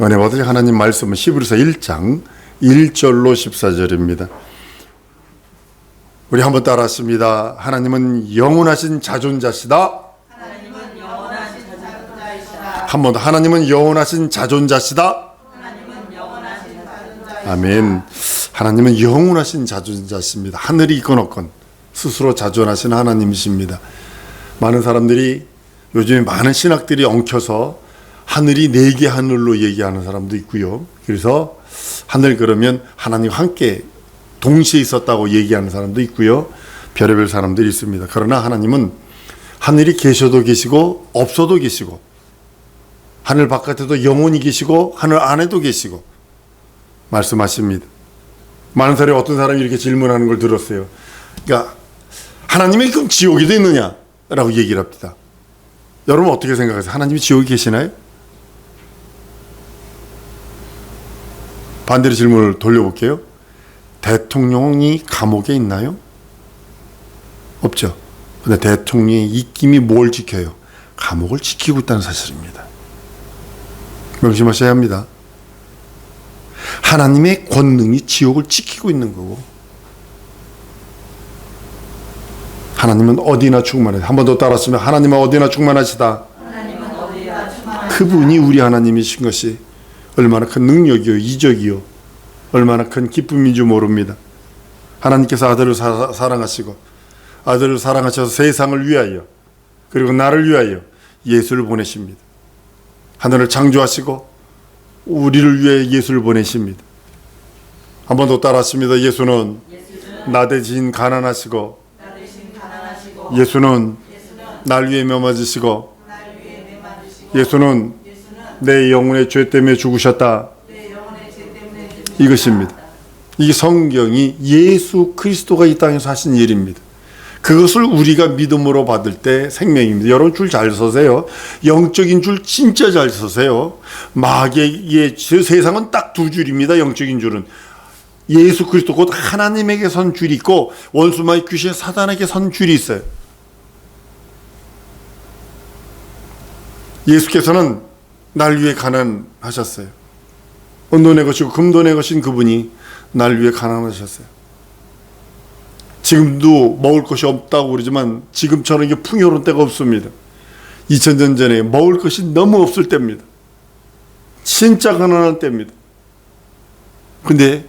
은혜 받으실 하나님 말씀은 히브리서 1장 1절로 14절입니다. 우리 한번 따라하십니다. 하나님은 영원하신 자존자시다. 하나님은 영원하신 자존자이시다. 한 번 더. 하나님은 영원하신 자존자시다. 하나님은 영원하신 자존자이시다. 아멘. 하나님은 영원하신 자존자십니다. 하늘이 있건 없건 스스로 자존하신 하나님이십니다. 많은 사람들이 요즘에 많은 신학들이 엉켜서 하늘이 4개 하늘로 얘기하는 사람도 있고요. 그래서 하늘 그러면 하나님과 함께 동시에 있었다고 얘기하는 사람도 있고요. 별의별 사람들이 있습니다. 그러나 하나님은 하늘이 계셔도 계시고 없어도 계시고 하늘 바깥에도 영원히 계시고 하늘 안에도 계시고 말씀하십니다. 많은 사람이 어떤 사람이 이렇게 질문하는 걸 들었어요. 그러니까 하나님이 그럼 지옥에도 있느냐? 라고 얘기를 합니다. 여러분 어떻게 생각하세요? 하나님이 지옥에 계시나요? 반대로 질문을 돌려볼게요. 대통령이 감옥에 있나요? 없죠. 근데 대통령의 입김이 뭘 지켜요? 감옥을 지키고 있다는 사실입니다. 명심하셔야 합니다. 하나님의 권능이 지옥을 지키고 있는 거고, 하나님은 어디나 충만하시다. 한 번 더 따라하시면 하나님은 어디나 충만하시다. 하나님은 어디나 충만하시다. 그분이 우리 하나님이신 것이 얼마나 큰 능력이요, 이적이요, 얼마나 큰 기쁨인 줄 모릅니다. 하나님께서 아들을 사랑하시고 아들을 사랑하셔서 세상을 위하여 그리고 나를 위하여 예수를 보내십니다. 하늘을 창조하시고 우리를 위해 예수를 보내십니다. 한 번 더 따라하십니다. 예수는 나 대신 가난하시고 예수는 날 위해 매맞으시고 예수는 내 영혼의 죄 때문에 죽으셨다. 이것입니다. 이 성경이 예수 그리스도가 이 땅에서 하신 일입니다. 그것을 우리가 믿음으로 받을 때 생명입니다. 여러분 줄 잘 서세요. 영적인 줄 진짜 잘 서세요. 마귀의 세상은 딱 2줄입니다. 영적인 줄은 예수 그리스도 곧 하나님에게 선 줄이 있고 원수마귀 귀신 사단에게 선 줄이 있어요. 예수께서는 날 위해 가난하셨어요. 은돈의 것이고 금돈의 것인 그분이 날 위해 가난하셨어요. 지금도 먹을 것이 없다고 그러지만 지금처럼 이게 풍요로운 때가 없습니다. 2000년 전에 먹을 것이 너무 없을 때입니다. 진짜 가난한 때입니다. 근데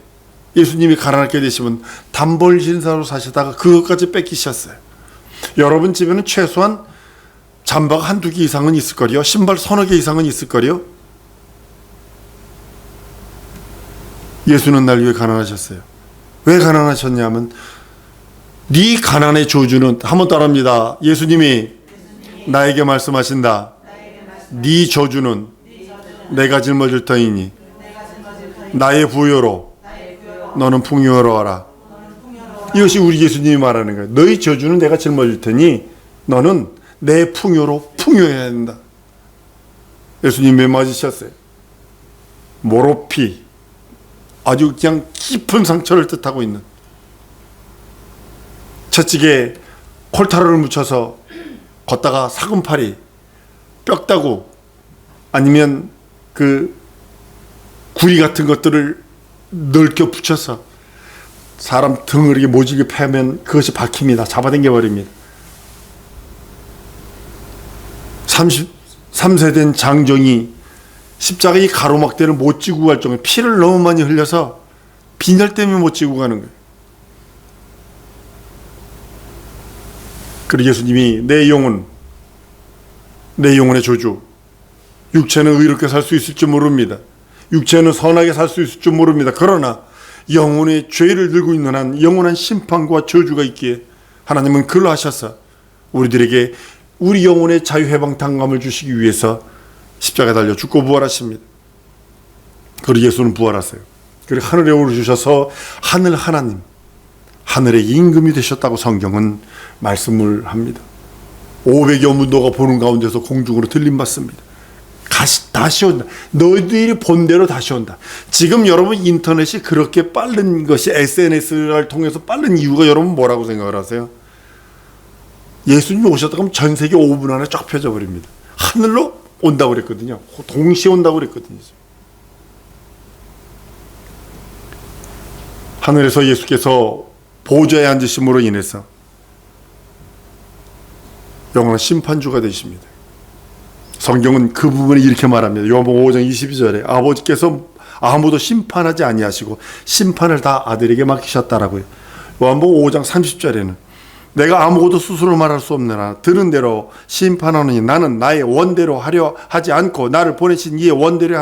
예수님이 가난하게 되시면 단벌 신사로 사시다가 그것까지 뺏기셨어요. 여러분 집에는 최소한 잠바가 1-2개 이상은 있을 거요. 신발 3-4개 이상은 있을 거요. 예수는 날 위해 가난하셨어요. 왜 가난하셨냐면 네 가난의 저주는 한번 따라합니다. 예수님이 나에게 말씀하신다. 네 저주는 내가 짊어질 터이니 나의 부요로 너는 풍요로워라. 이것이 우리 예수님이 말하는 거예요. 너의 저주는 내가 짊어질 테니 너는 내 풍요로 풍요해야 된다. 예수님 왜 맞으셨어요? 모로피, 아주 그냥 깊은 상처를 뜻하고 있는 채찍에 콜타르를 묻혀서 걷다가 사금팔이, 뼈다구 아니면 그 구리 같은 것들을 넓게 붙여서 사람 등을 이렇게 모질게 패면 그것이 박힙니다. 잡아당겨 버립니다. 33세 된 장정이 십자가의 가로막대를 못 지고 갈 정도로 피를 너무 많이 흘려서 빈혈 때문에 못 지고 가는 거예요. 그리고 예수님이 내 영혼의 저주, 육체는 의롭게 살 수 있을지 모릅니다. 육체는 선하게 살 수 있을지 모릅니다. 그러나 영혼의 죄를 들고 있는 한 영원한 심판과 저주가 있기에 하나님은 그걸 하셔서 우리들에게 우리 영혼의 자유해방당감을 주시기 위해서 십자가에 달려 죽고 부활하십니다. 그리고 예수는 부활하세요. 그리고 하늘에 오르셔서 하늘 하나님, 하늘의 임금이 되셨다고 성경은 말씀을 합니다. 500여 문도가 보는 가운데서 공중으로 들림받습니다. 다시 온다. 너희들이 본 대로 다시 온다. 지금 여러분 인터넷이 그렇게 빠른 것이 SNS를 통해서 빠른 이유가 여러분 뭐라고 생각을 하세요? 예수님이 오셨다 그러면 전 세계 5분 안에 쫙 펴져 버립니다. 하늘로 온다고 그랬거든요. 동시에 온다고 그랬거든요. 하늘에서 예수께서 보좌에 앉으심으로 인해서 영원한 심판주가 되십니다. 성경은 그 부분을 이렇게 말합니다. 요한복음 5장 22절에 아버지께서 아무도 심판하지 아니하시고 심판을 다 아들에게 맡기셨다라고요. 요한복음 5장 30절에는 내가 아무것도 스스로 말할 수 없느나 들은 대로 심판하느니 나는 나의 원대로 하려 하지 않고 나를 보내신 이의 원대로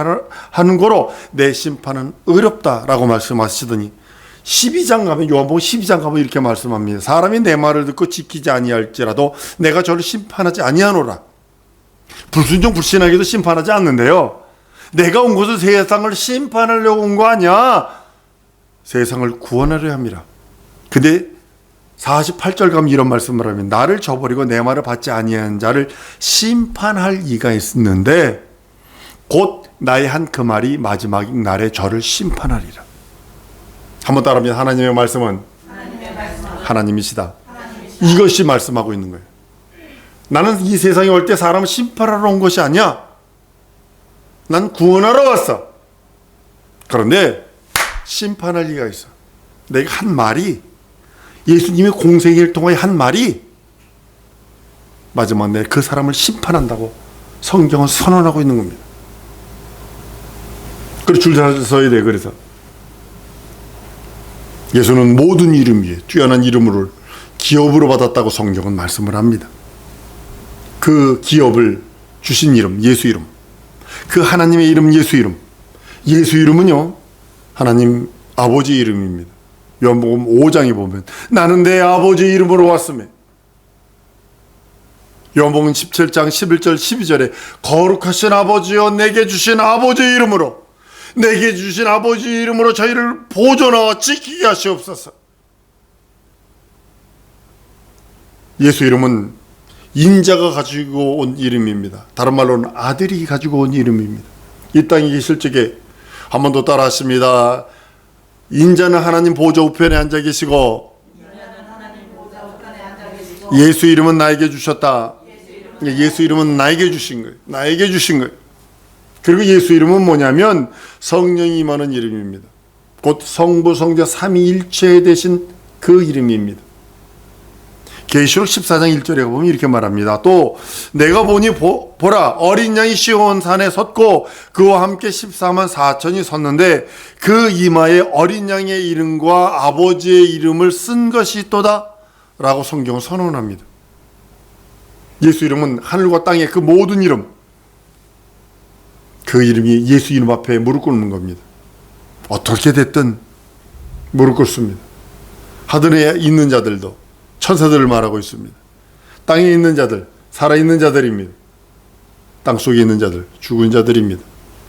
하는 거로 내 심판은 의롭다라고 말씀하시더니 12장 가면 요한복음 12장 가면 이렇게 말씀합니다. 사람이 내 말을 듣고 지키지 아니할지라도 내가 저를 심판하지 아니하노라. 불순종 불신하게도 심판하지 않는데요. 내가 온 곳은 세상을 심판하려고 온 거 아니야. 세상을 구원하려 합니다. 근데 48절 가면 이런 말씀을 하면 나를 저버리고 내 말을 받지 아니한 자를 심판할 이가 있는데 곧 나의 한 그 말이 마지막 날에 저를 심판하리라. 한번 따라합니다. 하나님의 말씀은 하나님이시다. 이것이 말씀하고 있는 거예요. 나는 이 세상에 올 때 사람을 심판하러 온 것이 아니야. 난 구원하러 왔어. 그런데 심판할 리가 있어. 내가 한 말이, 예수님의 공생애를 통하여 한 말이 마지막 날 그 사람을 심판한다고 성경은 선언하고 있는 겁니다. 그래서 줄 잘 서야 돼. 그래서 예수는 모든 이름 위에 뛰어난 이름을 기업으로 받았다고 성경은 말씀을 합니다. 그 기업을 주신 이름, 예수 이름, 그 하나님의 이름, 예수 이름, 예수 이름은요 하나님 아버지 이름입니다. 요한복음 5장에 보면 나는 내 아버지 이름으로 왔으며, 요한복음 17장 11절 12절에 거룩하신 아버지여 내게 주신 아버지 이름으로, 내게 주신 아버지 이름으로 저희를 보존하여 지키게 하시옵소서. 예수 이름은 인자가 가지고 온 이름입니다. 다른 말로는 아들이 가지고 온 이름입니다. 이 땅에 계실 적에 한 번 더 따라 하십니다. 인자는 하나님 보좌 우편에 앉아 계시고 예수 이름은 나에게 주셨다. 예수 이름은 나에게 주신 거예요. 나에게 주신 거예요. 그리고 예수 이름은 뭐냐면 성령이 임하는 이름입니다. 곧 성부 성자 삼위일체 되신 그 이름입니다. 계시록 14장 1절에 보면 이렇게 말합니다. 또 내가 보니 보라 어린 양이 시온 산에 섰고 그와 함께 14만 4천이 섰는데 그 이마에 어린 양의 이름과 아버지의 이름을 쓴 것이 있도다 라고 성경은 선언합니다. 예수 이름은 하늘과 땅의 그 모든 이름, 그 이름이 예수 이름 앞에 무릎 꿇는 겁니다. 어떻게 됐든 무릎 꿇습니다. 하늘에 있는 자들도 천사들을 말하고 있습니다. 땅에 있는 자들, 살아있는 자들입니다. 땅속에 있는 자들, 죽은 자들입니다.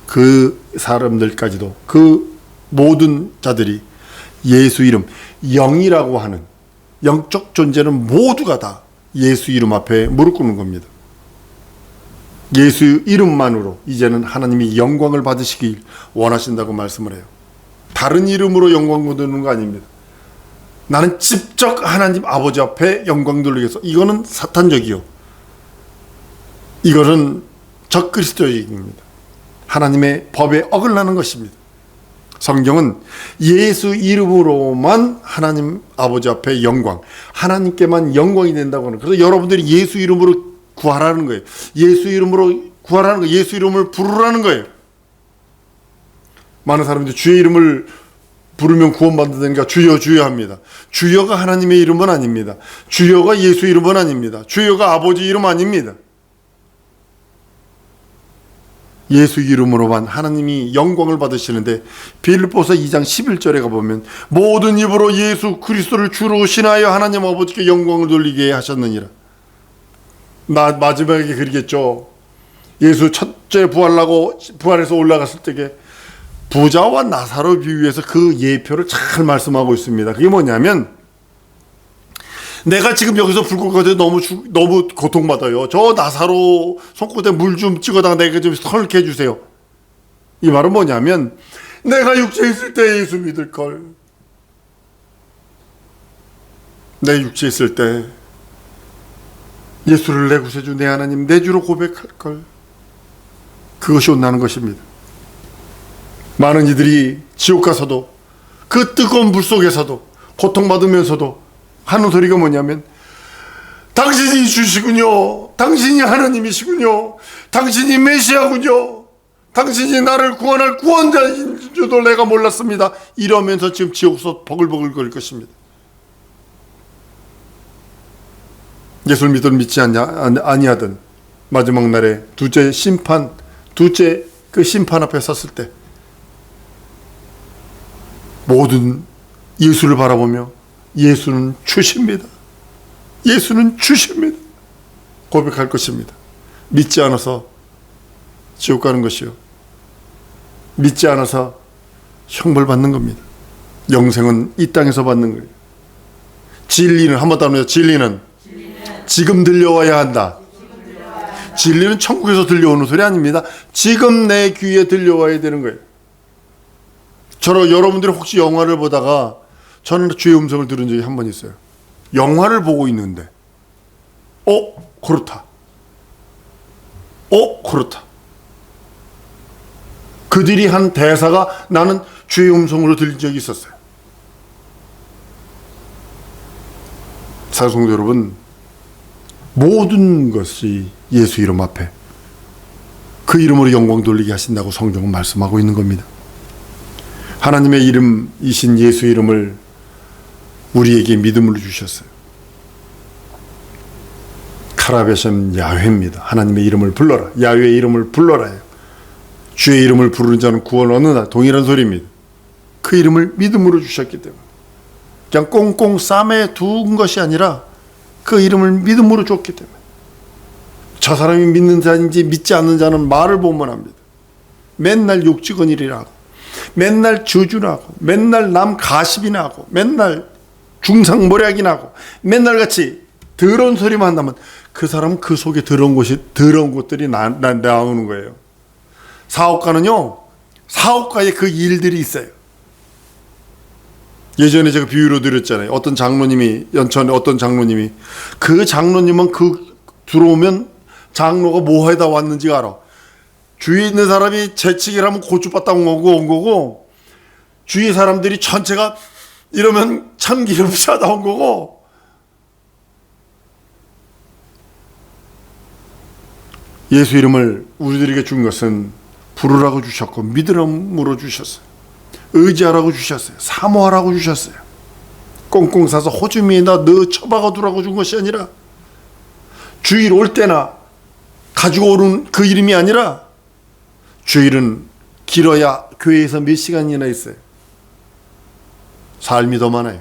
그 사람들까지도, 그 모든 자들이 예수 이름, 영이라고 하는 영적 존재는 모두가 다 예수 이름 앞에 무릎 꿇는 겁니다. 예수 이름만으로 이제는 하나님이 영광을 받으시길 원하신다고 말씀을 해요. 다른 이름으로 영광 거두는 거 아닙니다. 나는 직접 하나님 아버지 앞에 영광 돌리겠어. 이거는 사탄적이요. 이거는 적그리스도적입니다. 하나님의 법에 어긋나는 것입니다. 성경은 예수 이름으로만 하나님 아버지 앞에 영광, 하나님께만 영광이 된다고 하는, 그래서 여러분들이 예수 이름으로 구하라는 거예요. 예수 이름으로 구하라는 거예요. 예수 이름을 부르라는 거예요. 많은 사람들이 주의 이름을 부르면 구원받는다니까 주여 주여 합니다. 주여가 하나님의 이름은 아닙니다. 주여가 예수 이름은 아닙니다. 주여가 아버지 이름 아닙니다. 예수 이름으로만 하나님이 영광을 받으시는데 빌립보서 2장 11절에 가보면 모든 입으로 예수 그리스도를 주로 신하여 하나님 아버지께 영광을 돌리게 하셨느니라. 마지막에 그러겠죠. 예수 첫째 부활해서 올라갔을 때에 부자와 나사로 비유해서 그 예표를 잘 말씀하고 있습니다. 그게 뭐냐면 내가 지금 여기서 불꽃까지 너무 고통받아요. 저 나사로 손끝에 물 좀 찍어다가 내가 좀 설게 해주세요. 이 말은 뭐냐면 내가 육체에 있을 때 예수 믿을걸. 내 육체에 있을 때 예수를 내 구세주 내 하나님 내 주로 고백할걸. 그것이 온다는 것입니다. 많은 이들이 지옥 가서도 그 뜨거운 불 속에서도 고통받으면서도 하는 소리가 뭐냐면 당신이 주시군요. 당신이 하나님이시군요. 당신이 메시아군요. 당신이 나를 구원할 구원자인 줄도 내가 몰랐습니다. 이러면서 지금 지옥에서 버글버글 거릴 것입니다. 예수를 믿든 믿지 아니하든 마지막 날에 둘째 그 심판 앞에 섰을 때 모든 예수를 바라보며 예수는 주십니다. 예수는 주십니다. 고백할 것입니다. 믿지 않아서 지옥 가는 것이요. 믿지 않아서 형벌 받는 겁니다. 영생은 이 땅에서 받는 거예요. 진리는 한번 따르면서 진리는 지금 들려와야 한다. 진리는 천국에서 들려오는 소리 아닙니다. 지금 내 귀에 들려와야 되는 거예요. 여러분들이 혹시 영화를 보다가 저는 주의 음성을 들은 적이 한 번 있어요. 영화를 보고 있는데 그렇다. 그렇다. 그들이 한 대사가 나는 주의 음성으로 들린 적이 있었어요. 사성도 여러분, 모든 것이 예수 이름 앞에 그 이름으로 영광 돌리게 하신다고 성경은 말씀하고 있는 겁니다. 하나님의 이름이신 예수 이름을 우리에게 믿음으로 주셨어요. 카라베셈 야훼입니다. 하나님의 이름을 불러라. 야훼의 이름을 불러라요. 주의 이름을 부르는 자는 구원 얻는다. 동일한 소리입니다. 그 이름을 믿음으로 주셨기 때문에 그냥 꽁꽁 쌈에 둔 것이 아니라 그 이름을 믿음으로 줬기 때문에 저 사람이 믿는 자인지 믿지 않는 자는 말을 보면 합니다. 맨날 욕지거리를 하고 맨날 저주나 하고 맨날 남 가십이나 하고 맨날 중상모략이나 하고 맨날 같이 더러운 소리만 한다면 그 사람은 그 속에 더러운 것들이 나오는 거예요. 사업가는요, 사업가의 그 일들이 있어요. 예전에 제가 비유로 드렸잖아요. 어떤 장로님이, 연천에 어떤 장로님이, 그 장로님은 들어오면 장로가 뭐 하다 왔는지 알아. 주위에 있는 사람이 재치기를 하면 고추밭 온 거고, 주위 사람들이 전체가 이러면 참기름 싸다 온 거고, 예수 이름을 우리들에게 준 것은 부르라고 주셨고 믿으라고 주셨어요. 의지하라고 주셨어요. 사모하라고 주셨어요. 꽁꽁 싸서 호주미에다 넣어 처박아 두라고 준 것이 아니라 주일 올 때나 가지고 오는 그 이름이 아니라 주일은 길어야 교회에서 몇 시간이나 있어요. 삶이 더 많아요.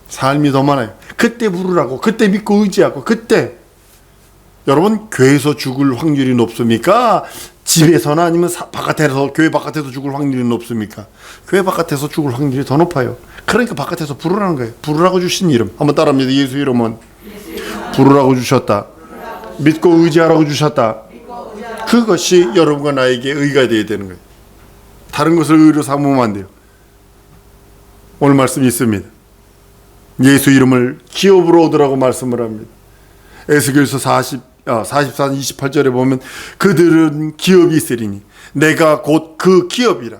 삶이 더 많아요. 그때 부르라고, 그때 믿고 의지하고, 그때 여러분 교회에서 죽을 확률이 높습니까? 집에서나 아니면 바깥에서, 교회 바깥에서 죽을 확률이 높습니까? 교회 바깥에서 죽을 확률이 더 높아요. 그러니까 바깥에서 부르라는 거예요. 부르라고 주신 이름. 한번 따라합니다. 예수 이름은 부르라고 주셨다. 믿고 의지하라고 주셨다. 그것이 여러분과 나에게 의가 되어야 되는 거예요. 다른 것을 의로 삼으면 안 돼요. 오늘 말씀이 있습니다. 예수 이름을 기업으로 얻으라고 말씀을 합니다. 에스겔서 44장 28절에 보면 그들은 기업이 있으리니 내가 곧 그 기업이라.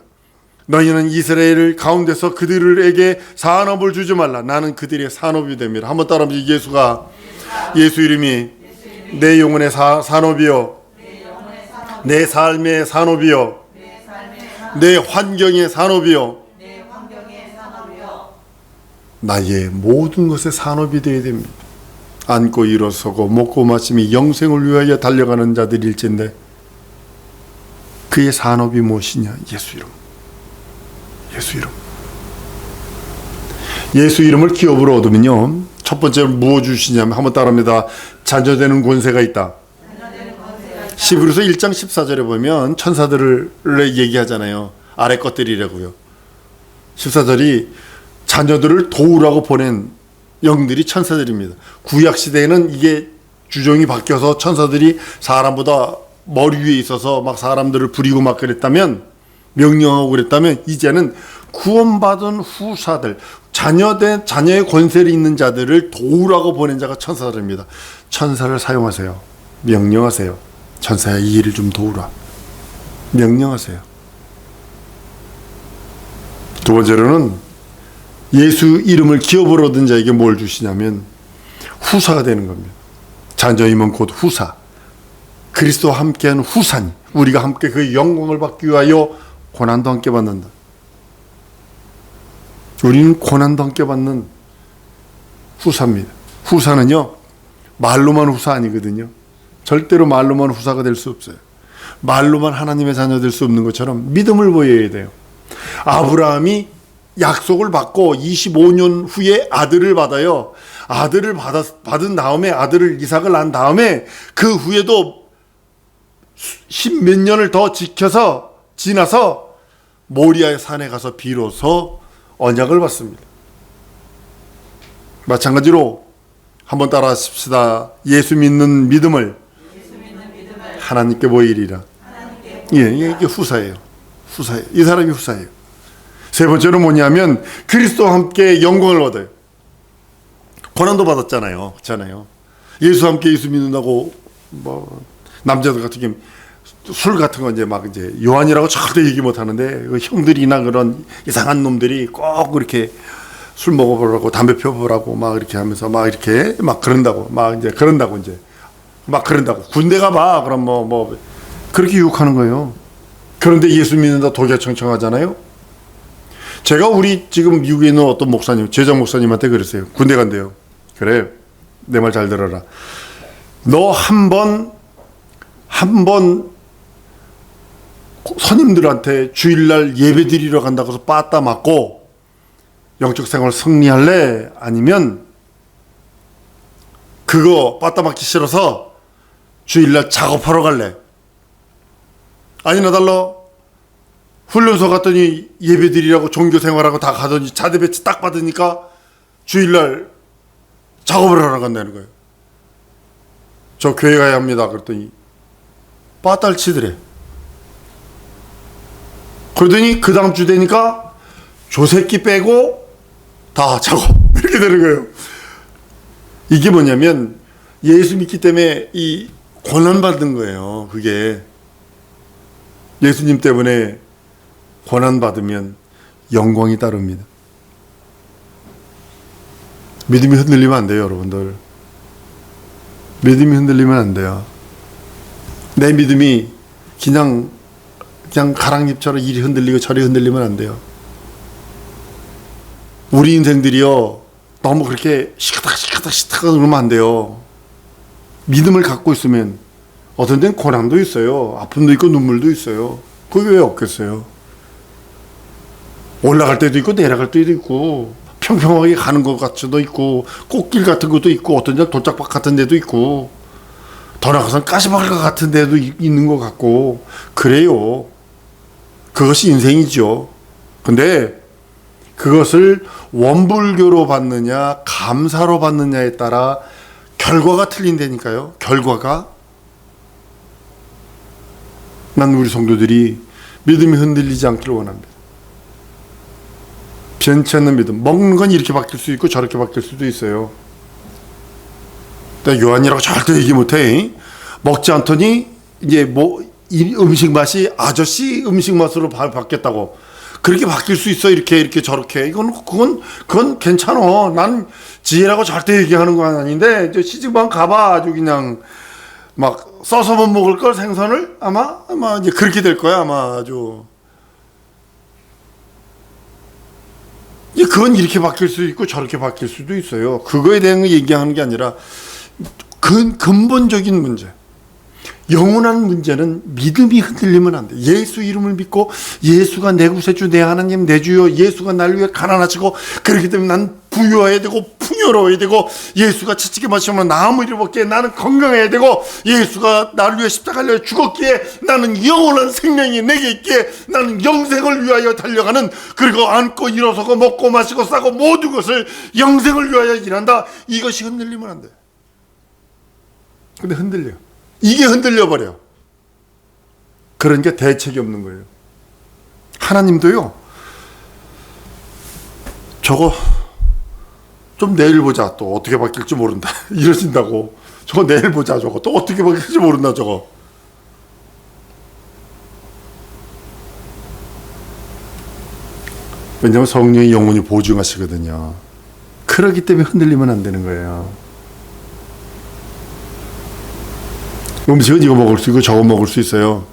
너희는 이스라엘 가운데서 그들에게 산업을 주지 말라. 나는 그들의 산업이 됩니다. 한번 따라합니다. 예수 이름이 내 영혼의 산업이요, 내 삶의 산업이요, 내 환경의 산업이요, 나의 모든 것의 산업이 되어야 됩니다. 앉고 일어서고 먹고 마시며 영생을 위하여 달려가는 자들일진데 그의 산업이 무엇이냐? 예수 이름. 예수 이름. 예수 이름을 기업으로 얻으면요, 첫 번째로 무엇 주시냐면, 한번 따라합니다. 자녀되는 권세가 있다. 히브리서 1장 14절에 보면 천사들을 얘기하잖아요. 아래 것들이라고요. 14절이 자녀들을 도우라고 보낸 영들이 천사들입니다. 구약 시대에는 이게 주종이 바뀌어서 천사들이 사람보다 머리 위에 있어서 막 사람들을 부리고 막 그랬다면, 명령하고 그랬다면, 이제는 구원받은 후사들, 자녀의 권세를 있는 자들을 도우라고 보낸 자가 천사들입니다. 천사를 사용하세요. 명령하세요. 천사야, 이 일을 좀 도우라. 명령하세요. 두 번째로는 예수 이름을 기업으로 얻은 자에게 뭘 주시냐면 후사가 되는 겁니다. 자녀이면 곧 후사. 그리스도와 함께하는 후사니 우리가 함께 그 영광을 받기 위하여 고난도 함께 받는다. 우리는 고난도 함께 받는 후사입니다. 후사는요 말로만 후사 아니거든요. 절대로 말로만 후사가 될 수 없어요. 말로만 하나님의 자녀 될 수 없는 것처럼 믿음을 보여야 돼요. 아브라함이 약속을 받고 25년 후에 아들을 받아요. 아들을 받은 다음에 아들을 이삭을 낳은 다음에 그 후에도 10몇 년을 더 지나서 모리아의 산에 가서 비로소 언약을 받습니다. 마찬가지로 한번 따라 하십시다. 예수 믿는 믿음을 하나님께 보이리라. 이게 후사예요. 후사예요. 이 사람이 후사예요. 세 번째로 뭐냐면 그리스도와 함께 영광을 얻어요. 고난도 받았잖아요. 그렇잖아요. 예수와 함께 예수 믿는다고 뭐 남자들 같은 경우 술 같은 거 이제 요한이라고 절대 얘기 못 하는데 그 형들이나 그런 이상한 놈들이 꼭 그렇게 술 먹어보라고 담배 펴보라고 막 이렇게 하면서 막 이렇게 막 그런다고 군대 가봐 그럼 뭐 그렇게 유혹하는 거예요. 그런데 예수 믿는다 도개청청하잖아요. 제가 우리 지금 미국에 있는 어떤 목사님 제자 목사님한테 그랬어요. 군대 간대요. 그래 내 말 잘 들어라. 너 한 번 선임들한테 주일날 예배 드리러 간다고 해서 빠따 맞고 영적 생활 승리할래? 아니면 그거 빠따 맞기 싫어서 주일날 작업하러 갈래? 아니나 달라. 훈련소 갔더니 예배 드리라고 종교 생활하고 다 가더니 자대 배치 딱 받으니까 주일날 작업을 하러 간다는 거예요. 저 교회 가야 합니다. 그랬더니 빠따를 치더래. 그러더니 그 다음 주 되니까 조 새끼 빼고 다 작업 이렇게 되는 거예요. 이게 뭐냐면 예수 믿기 때문에 이 고난 받은 거예요. 그게 예수님 때문에 고난 받으면 영광이 따릅니다. 믿음이 흔들리면 안 돼요, 여러분들. 믿음이 흔들리면 안 돼요. 내 믿음이 그냥 가랑잎처럼 이리 흔들리고 저리 흔들리면 안 돼요. 우리 인생들이요 너무 그렇게 시카닥 그러면 안 돼요. 믿음을 갖고 있으면 어떤 데는 고난도 있어요. 아픔도 있고 눈물도 있어요. 그게 왜 없겠어요? 올라갈 때도 있고 내려갈 때도 있고 평평하게 가는 것 같지도 있고 꽃길 같은 것도 있고 어떤 데 돌짝밭 같은 데도 있고 더 나가서는 가시바글 같은 데도 있는 것 같고 그래요. 그것이 인생이죠. 근데 그것을 원불교로 받느냐 감사로 받느냐에 따라 결과가 틀린다니까요. 결과가. 난 우리 성도들이 믿음이 흔들리지 않기를 원합니다. 변치 않는 믿음. 먹는 건 이렇게 바뀔 수 있고 저렇게 바뀔 수도 있어요. 내가 요한이라고 절대 얘기 못해. 먹지 않더니 이제 뭐 이 음식 맛이 아저씨 음식 맛으로 바뀌었다고. 그렇게 바뀔 수 있어. 이렇게 저렇게. 그건 괜찮아. 난 지혜라고 절대 얘기하는 건 아닌데 시집만 가봐. 아주 그냥 막 써서 못 먹을 걸 생선을 아마 이제 그렇게 될 거야. 아마 아주. 그건 이렇게 바뀔 수도 있고 저렇게 바뀔 수도 있어요. 그거에 대한 거 얘기하는 게 아니라 근본적인 문제. 영원한 문제는 믿음이 흔들리면 안 돼. 예수 이름을 믿고 예수가 내 구세주 내 하나님 내 주여 예수가 날 위해 가난하시고 그렇기 때문에 난 부유해야 되고 풍요로워야 되고 예수가 지치게 마시면 나무 이를 먹기에 나는 건강해야 되고 예수가 나를 위해 십자가를 죽었기에 나는 영원한 생명이 내게 있기에 나는 영생을 위하여 달려가는 그리고 앉고 일어서고 먹고 마시고 싸고 모든 것을 영생을 위하여 일한다. 이것이 흔들리면 안 돼. 근데 흔들려. 이게 흔들려버려. 그러니까 대책이 없는 거예요. 하나님도요. 저거 좀 내일 보자. 또 어떻게 바뀔지 모른다. 이러신다고. 저거 내일 보자. 저거 또 어떻게 바뀔지 모른다. 저거. 왜냐하면 성령이 영원히 보증하시거든요. 그렇기 때문에 흔들리면 안 되는 거예요. 음식은 이거 먹을 수 있고 저거 먹을 수 있어요.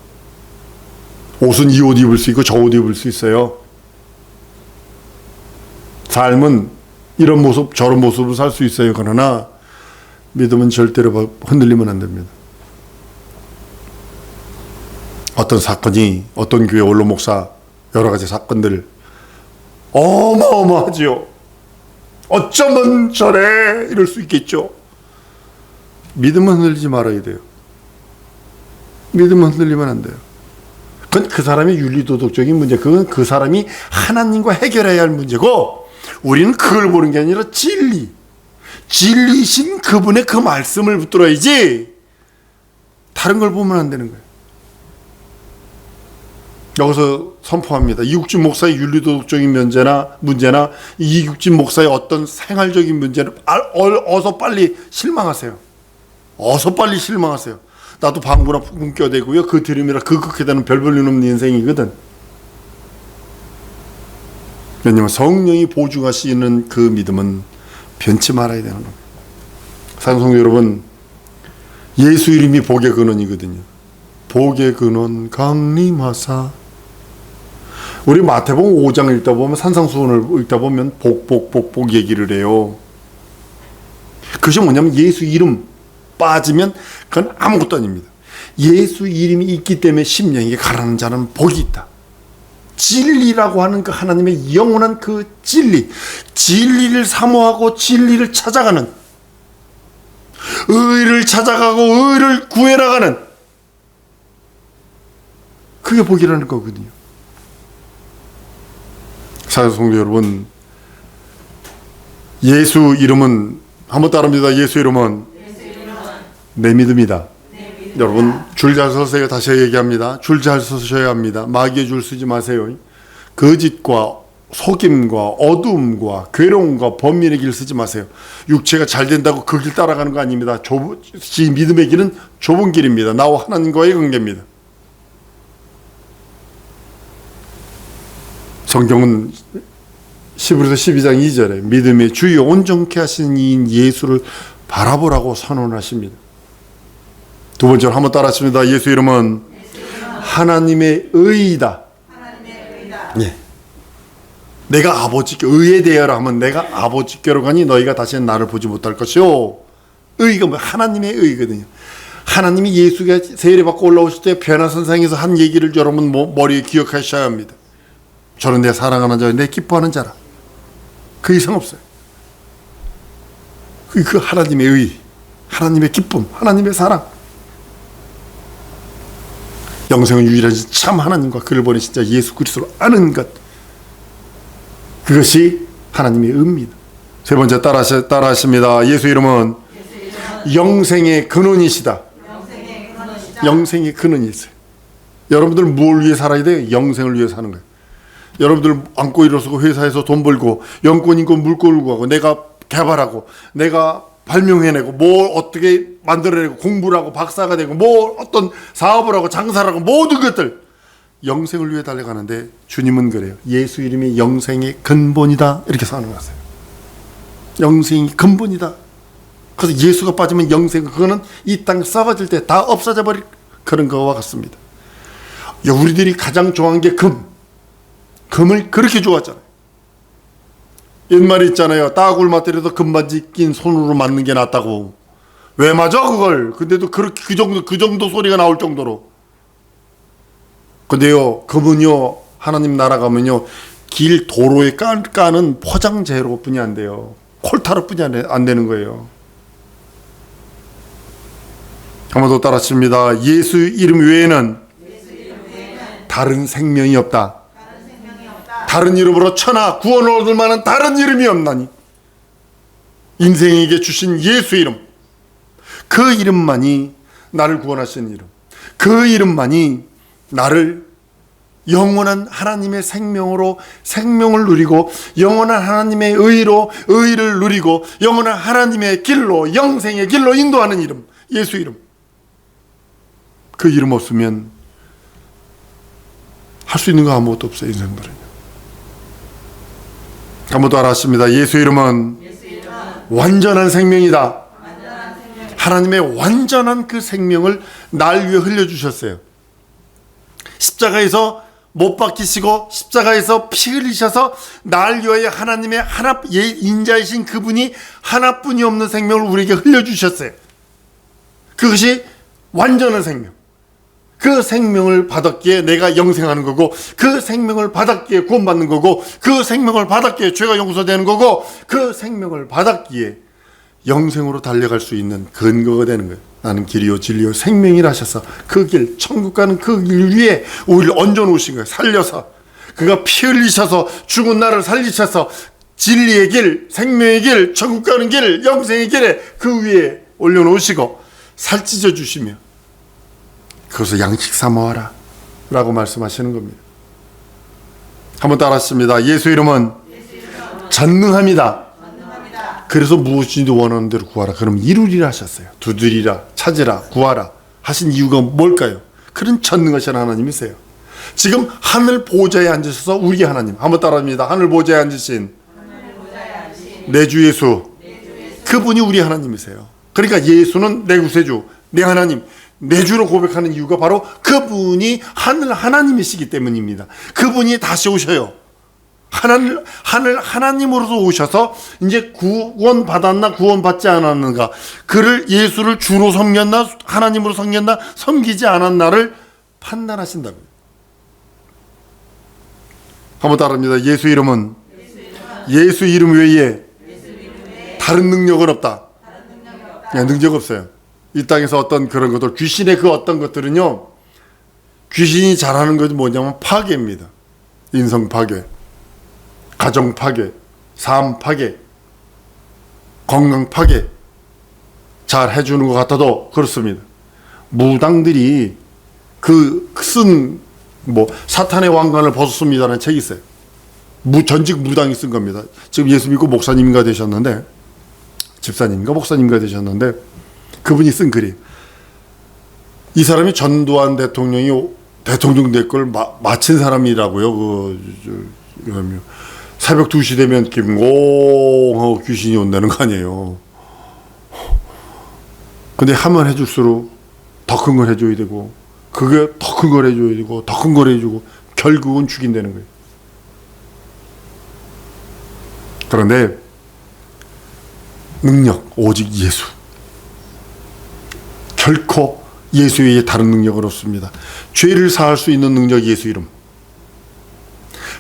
옷은 이 옷 입을 수 있고 저 옷 입을 수 있어요. 삶은 이런 모습 저런 모습으로 살 수 있어요. 그러나 믿음은 절대로 흔들리면 안 됩니다. 어떤 사건이 어떤 교회 원로 목사 여러 가지 사건들 어마어마하지요. 어쩌면 저래 이럴 수 있겠죠. 믿음은 흔들리지 말아야 돼요. 믿음은 흔들리면 안 돼요. 그건 그 사람의 윤리도덕적인 문제, 그건 그 사람이 하나님과 해결해야 할 문제고, 우리는 그걸 보는 게 아니라 진리이신 그분의 그 말씀을 붙들어야지 다른 걸 보면 안 되는 거예요. 여기서 선포합니다. 이국진 목사의 윤리도덕적인 문제나 이국진 목사의 어떤 생활적인 문제는 어서 빨리 실망하세요. 어서 빨리 실망하세요. 나도 방구나 푹 껴대고요. 그 들음이라 그렇게 되는 별 볼일 없는 인생이거든. 왜냐하면 성령이 보증하시는 그 믿음은 변치 말아야 되는 겁니다. 사랑성도 여러분, 예수 이름이 복의 근원이거든요. 복의 근원 강림하사. 우리 마태복음 5장 읽다 보면, 산상수훈을 읽다 보면 복 얘기를 해요. 그것이 뭐냐면 예수 이름 빠지면 그건 아무것도 아닙니다. 예수 이름이 있기 때문에 심령에게 가라는 자는 복이 있다. 진리라고 하는 그 하나님의 영원한 그 진리를 사모하고 진리를 찾아가는, 의를 찾아가고 의를 구해나가는, 그게 복이라는 거거든요. 사랑성도 여러분, 예수 이름은 한번 따릅니다. 예수 이름은 내 믿음이다. 여러분, 줄 잘 서세요. 다시 얘기합니다. 줄 잘 서셔야 합니다. 마귀의 줄 쓰지 마세요. 거짓과 속임과 어두움과 괴로움과 범민의 길 쓰지 마세요. 육체가 잘 된다고 그 길 따라가는 거 아닙니다. 믿음의 길은 좁은 길입니다. 나와 하나님과의 관계입니다. 성경은 히브리서 12장 2절에 믿음의 주요 온전케 하시는 이인 예수를 바라보라고 선언하십니다. 두 번째로 한번 따라하십니다. 예수 이름은 하나님의 의이다. 예. 내가 아버지께 의에 대하라 하면 내가 아버지께로 가니 너희가 다시는 나를 보지 못할 것이요. 의가 뭐 하나님의 의거든요. 하나님이 예수가 세례받고 올라오실 때 변화선상에서 한 얘기를 여러분 머리에 기억하셔야 합니다. 저는 내 사랑하는 자, 내 기뻐하는 자라. 그 이상 없어요. 그 하나님의 의, 하나님의 기쁨, 하나님의 사랑. 영생은 유일하신 참 하나님과 그를 보내신 자 예수 그리스도로 아는 것, 그것이 하나님의 의입니다. 세 번째 따라하십니다. 예수 이름은 영생의 근원이시다. 영생의 근원이 있어요. 여러분들 뭘 위해 살아야 돼요? 영생을 위해 사는 거예요. 여러분들 안고 일어서고 회사에서 돈 벌고 영권 인권 물꼬를 구하고 내가 개발하고 내가 발명해내고 뭘 어떻게 만들어내고 공부를 하고 박사가 되고 뭘 어떤 사업을 하고 장사를 하고 모든 것들 영생을 위해 달려가는데 주님은 그래요. 예수 이름이 영생의 근본이다 이렇게 선언하세요. 영생이 근본이다. 그래서 예수가 빠지면 영생, 그거는 이 땅 썩어질 때 다 없어져 버릴 그런 거와 같습니다. 우리들이 가장 좋아하는 게 금을 그렇게 좋아하잖아요. 옛말에 있잖아요. 따굴 때려도 금반지 낀 손으로 맞는 게 낫다고. 왜 맞아 그걸? 근데도 그렇게 그 정도 소리가 나올 정도로. 근데요, 금은요, 하나님 나라 가면요, 길 도로에 까는 포장 재료뿐이 안 돼요. 콜타르뿐이 안 되는 거예요. 한 번 더 따라칩니다. 예수 이름 외에는 다른 생명이 없다. 다른 이름으로 천하 구원을 얻을 만한 다른 이름이 없나니 인생에게 주신 예수 이름, 그 이름만이 나를 구원하시는 이름, 그 이름만이 나를 영원한 하나님의 생명으로 생명을 누리고 영원한 하나님의 의로 의를 누리고 영원한 하나님의 길로 영생의 길로 인도하는 이름, 예수 이름. 그 이름 없으면 할 수 있는 거 아무것도 없어요. 인생들은 한번 더 알았습니다. 예수 이름은 완전한 생명이다. 하나님의 완전한 그 생명을 날 위해 흘려주셨어요. 십자가에서 못 박히시고 십자가에서 피 흘리셔서 날 위하여 하나님의 인자이신 그분이 하나뿐이 없는 생명을 우리에게 흘려주셨어요. 그것이 완전한 생명. 그 생명을 받았기에 내가 영생하는 거고, 그 생명을 받았기에 구원받는 거고, 그 생명을 받았기에 죄가 용서되는 거고, 그 생명을 받았기에 영생으로 달려갈 수 있는 근거가 되는 거예요. 나는 길이요 진리요 생명이라 하셔서 그 길, 천국 가는 그 길 위에 우리를 얹어놓으신 거예요. 살려서 그가 피 흘리셔서 죽은 나를 살리셔서 진리의 길, 생명의 길, 천국 가는 길, 영생의 길에 그 위에 올려놓으시고 살찌져 주시며 그것을 양식 삼아와라 라고 말씀하시는 겁니다. 한번 따라하십니다. 예수 이름은 전능합니다. 그래서 무엇이든 원하는 대로 구하라. 그럼 이루리라 하셨어요. 두드리라, 찾으라, 구하라 하신 이유가 뭘까요? 그런 전능하신 하나님이세요. 지금 하늘 보좌에 앉으셔서 우리 하나님, 한번 따라합니다. 하늘 보좌에 앉으신 내 주 예수, 그분이 우리 하나님이세요. 그러니까 예수는 내 구세주, 내 하나님, 내 주로 고백하는 이유가 바로 그분이 하늘 하나님이시기 때문입니다. 그분이 다시 오셔요. 하늘 하나님으로서 오셔서 이제 구원 받았나 구원 받지 않았는가, 그를 예수를 주로 섬겼나 하나님으로 섬겼나 섬기지 않았나를 판단하신다고요. 한번 따라합니다. 예수 이름은 예수 이름 외에 다른 능력은 없다. 능력 없어요. 이 땅에서 어떤 그런 것들, 귀신의 그 어떤 것들은요, 귀신이 잘하는 것이 뭐냐면 파괴입니다. 인성 파괴, 가정 파괴, 삶 파괴, 건강 파괴 잘 해주는 것 같아도 그렇습니다. 무당들이 쓴 사탄의 왕관을 벗었습니다라는 책이 있어요. 전직 무당이 쓴 겁니다. 지금 예수 믿고 목사님인가 되셨는데, 집사님인가 목사님인가 되셨는데, 그분이 쓴 글이, 이 사람이 전두환 대통령이 대통령 될 걸 마친 사람이라고요. 새벽 2시 되면 김공하고 귀신이 온다는 거 아니에요. 근데 하면 해줄수록 더 큰 걸 해줘야 되고, 그게 더 큰 걸 해줘야 되고, 더 큰 걸 해주고, 결국은 죽인다는 거예요. 그런데 능력 오직 예수, 결코 예수 외에 다른 능력은 없습니다. 죄를 사할 수 있는 능력 예수 이름,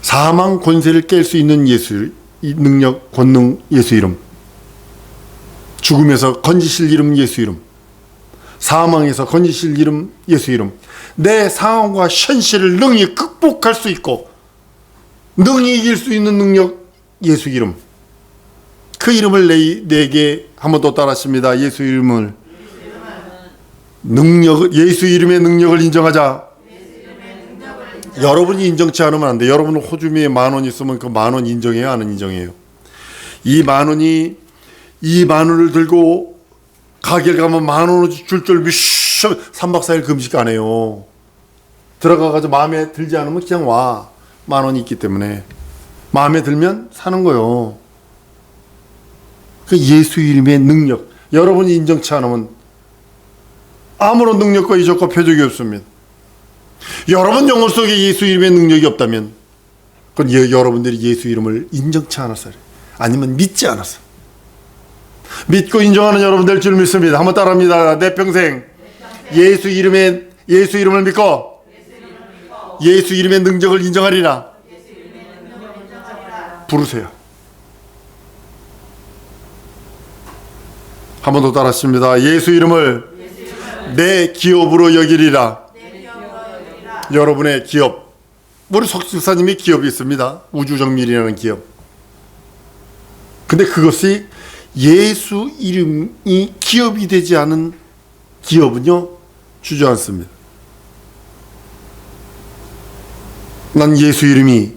사망 권세를 깰 수 있는 예수 능력 권능 예수 이름, 죽음에서 건지실 이름 예수 이름, 사망에서 건지실 이름 예수 이름, 내 상황과 현실을 능히 극복할 수 있고 능히 이길 수 있는 능력 예수 이름, 그 이름을 내게 한번 더 따라하십니다. 예수 이름을 예수 이름의 능력을 인정하자. 여러분이 인정치 않으면 안 돼. 여러분은 호주머니에 10,000원 있으면 그 10,000원 인정해요, 안 인정해요? 이 10,000원을 들고 가게를 가면 10,000원 줄 줄 3박 4일 금식 안 해요. 들어가가지고 마음에 들지 않으면 그냥 와. 10,000원이 있기 때문에 마음에 들면 사는 거요. 그 예수 이름의 능력, 여러분이 인정치 않으면 아무런 능력과 이적과 표적이 없습니다. 여러분 영혼 속에 예수 이름의 능력이 없다면 그건 여러분들이 예수 이름을 인정치 않았어요. 아니면 믿지 않았어요. 믿고 인정하는 여러분 될 줄 믿습니다. 한번 따라합니다. 내 평생 예수 이름을 믿고 예수 이름의 능력을 인정하리라. 부르세요. 한 번 더 따라하십니다. 예수 이름을 내 기업으로 여기리라. 여러분의 기업, 우리 석집사님이 기업이 있습니다. 우주정밀이라는 기업. 근데 그것이 예수 이름이 기업이 되지 않은 기업은요, 주저앉습니다. 난 예수 이름이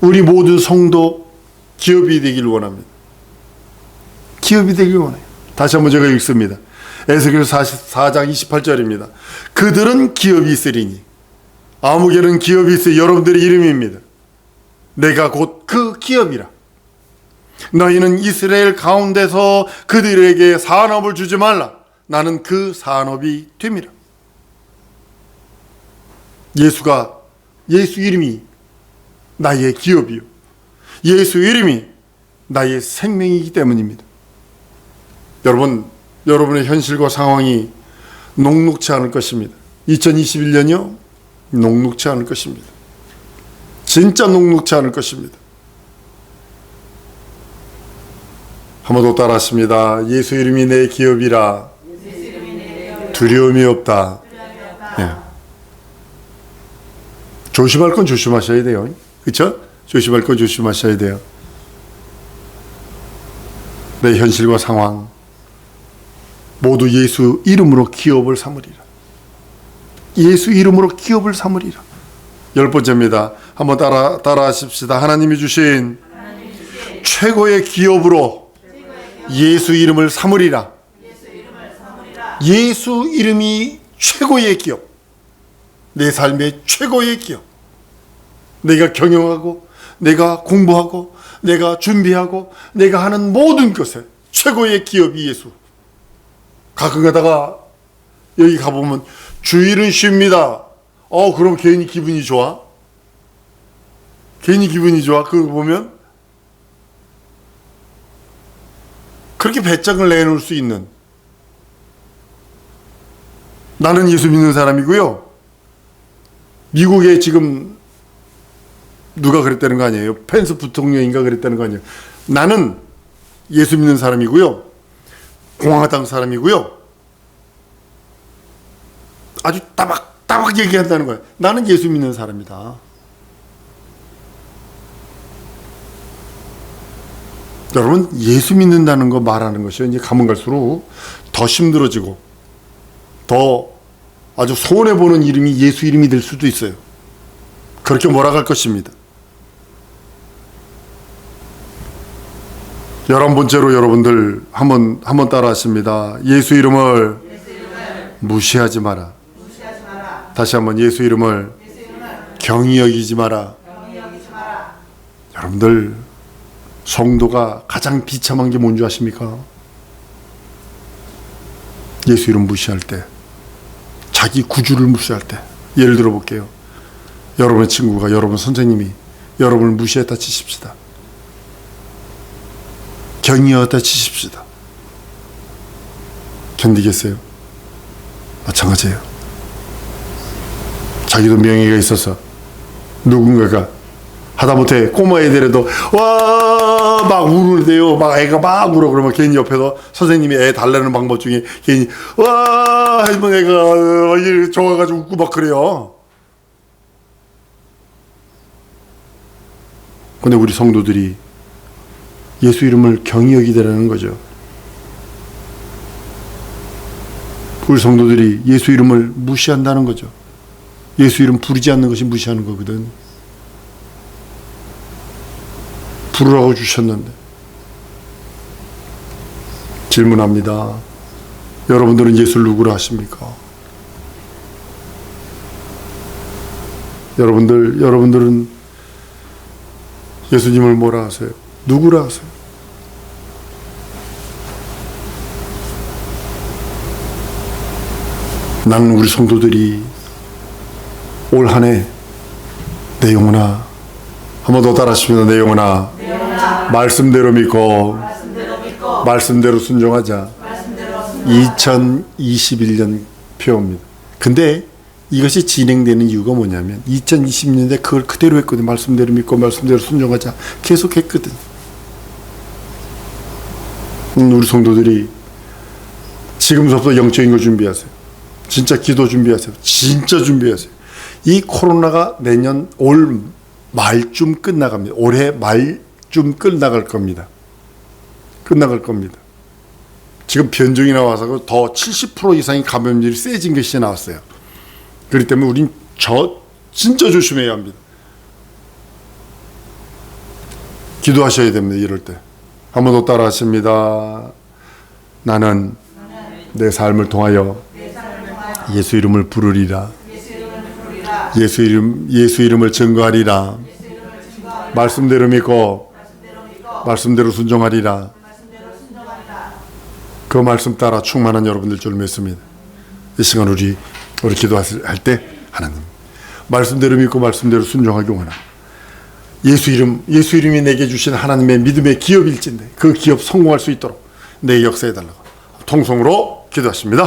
우리 모든 성도 기업이 되길 원합니다. 기업이 되길 원해요. 다시 한번 제가 읽습니다. 에스겔 44장 28절입니다. 그들은 기업이 있으리니, 아무개는 기업이 있으니 여러분들의 이름입니다. 내가 곧 그 기업이라. 너희는 이스라엘 가운데서 그들에게 산업을 주지 말라. 나는 그 산업이 됨이라. 예수 이름이 나의 기업이요, 예수 이름이 나의 생명이기 때문입니다. 여러분의 현실과 상황이 녹록치 않을 것입니다. 2021년이요, 녹록치 않을 것입니다. 진짜 녹록치 않을 것입니다. 한 번 더 따라하십니다. 예수 이름이 내 기업이라 두려움이 없다. 예. 조심할 건 조심하셔야 돼요. 그렇죠? 조심할 건 조심하셔야 돼요. 내 현실과 상황 모두 예수 이름으로 기업을 삼으리라. 예수 이름으로 기업을 삼으리라. 10번째입니다. 한번 따라하십시다. 하나님이 주신 최고의 기업으로 예수 이름을 삼으리라. 예수 이름이 최고의 기업, 내 삶의 최고의 기업. 내가 경영하고, 내가 공부하고, 내가 준비하고, 내가 하는 모든 것에 최고의 기업이 예수. 가끔 가다가 여기 가보면 주일은 쉽니다. 그럼 괜히 기분이 좋아? 괜히 기분이 좋아? 그거 보면 그렇게 배짱을 내놓을 수 있는, 나는 예수 믿는 사람이고요. 미국에 지금 누가 그랬다는 거 아니에요? 펜스 부통령인가 그랬다는 거 아니에요? 나는 예수 믿는 사람이고요. 공화당 사람이고요. 아주 따박 얘기한다는 거예요. 나는 예수 믿는 사람이다. 여러분, 예수 믿는다는 거 말하는 것이 이제 가면 갈수록 더 힘들어지고 더 아주 손해보는 이름이 예수 이름이 될 수도 있어요. 그렇게 몰아갈 것입니다. 11번째로 여러분들 한번 따라 하십니다. 예수 이름을 무시하지 마라. 다시 한번 예수 이름을 경히 여기지 마라. 여러분들, 성도가 가장 비참한 게 뭔지 아십니까? 예수 이름 무시할 때, 자기 구주를 무시할 때. 예를 들어 볼게요. 여러분의 친구가, 여러분 선생님이 여러분을 무시했다 치십시다. 경히 여겼다 치십시다. 견디겠어요? 마찬가지예요. 자기도 명예가 있어서 누군가가 하다못해 꼬마 애들에도 와 막 우는데요. 막 애가 막 울어. 그러면 괜히 옆에서 선생님이 애 달래는 방법 중에 괜히 와 하면 애가 좋아가지고 웃고 막 그래요. 근데 우리 성도들이 예수 이름을 경히 여기더라는 거죠. 우리 성도들이 예수 이름을 무시한다는 거죠. 예수 이름 부르지 않는 것이 무시하는 거거든. 부르라고 주셨는데. 질문합니다. 여러분들은 예수를 누구라 하십니까? 여러분들은 예수님을 뭐라 하세요? 누구라 하세요? 나는 우리 성도들이 올 한 해 내 영혼아, 한번 더 따라하십니다. 내 영혼아, 말씀대로 믿고 말씀대로 순종하자. 2021년 표입니다. 근데 이것이 진행되는 이유가 뭐냐면 2020년에 그걸 그대로 했거든. 말씀대로 믿고 말씀대로 순종하자 계속 했거든. 우리 성도들이 지금서부터 영적인 걸 준비하세요. 진짜 기도 준비하세요. 진짜 준비하세요. 이 코로나가 내년 올 말쯤 끝나갑니다. 올해 말쯤 끝나갈 겁니다. 끝나갈 겁니다. 지금 변종이 나와서 더 70% 이상의 감염률이 세진 것이 나왔어요. 그렇기 때문에 우린 진짜 조심해야 합니다. 기도하셔야 됩니다. 이럴 때. 한 번 더 따라 하십니다. 나는 내 삶을 통하여 예수 이름을 부르리라. 예수 이름을 증거하리라. 말씀대로 믿고 말씀대로 순종하리라. 그 말씀 따라 충만한 여러분들 줄 믿습니다. 이 시간 우리 기도할 때 하나님 말씀대로 믿고 말씀대로 순종하기 원합니다. 예수 이름이 내게 주신 하나님의 믿음의 기업일진데 그 기업 성공할 수 있도록 내 역사해 달라고 통성으로 기도하십니다.